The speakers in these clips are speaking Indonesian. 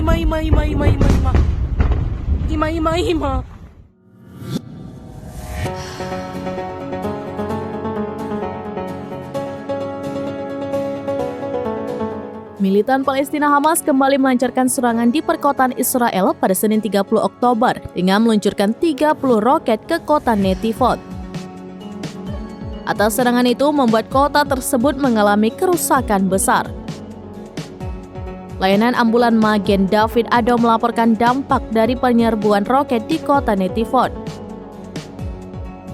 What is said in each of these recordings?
Ima. Militan Palestina Hamas kembali melancarkan serangan di perkotaan Israel pada Senin 30 Oktober dengan meluncurkan 30 roket ke kota Netivot. Atas serangan itu membuat kota tersebut mengalami kerusakan besar. Layanan ambulan Magen David Adom melaporkan dampak dari penyerbuan roket di kota Netivot.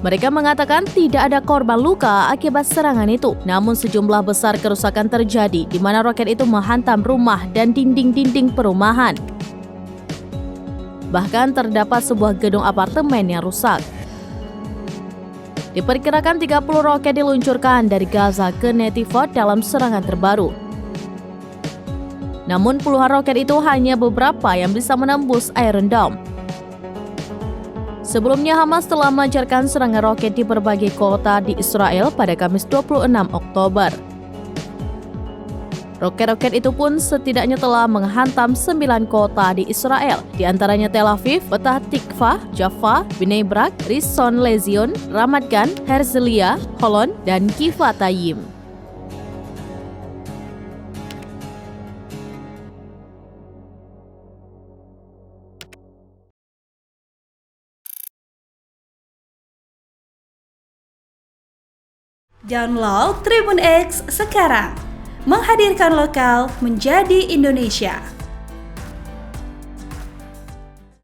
Mereka mengatakan tidak ada korban luka akibat serangan itu, namun sejumlah besar kerusakan terjadi di mana roket itu menghantam rumah dan dinding-dinding perumahan. Bahkan terdapat sebuah gedung apartemen yang rusak. Diperkirakan 30 roket diluncurkan dari Gaza ke Netivot dalam serangan terbaru. Namun puluhan roket itu hanya beberapa yang bisa menembus Iron Dome. Sebelumnya Hamas telah melancarkan serangan roket di berbagai kota di Israel pada Kamis 26 Oktober. Roket-roket itu pun setidaknya telah menghantam 9 kota di Israel, di antaranya Tel Aviv, Petah Tikva, Jaffa, Bnei Brak, Rishon Lezion, Ramat Gan, Herzliya, Holon, dan Givatayim. Download Tribun X sekarang, menghadirkan lokal menjadi Indonesia.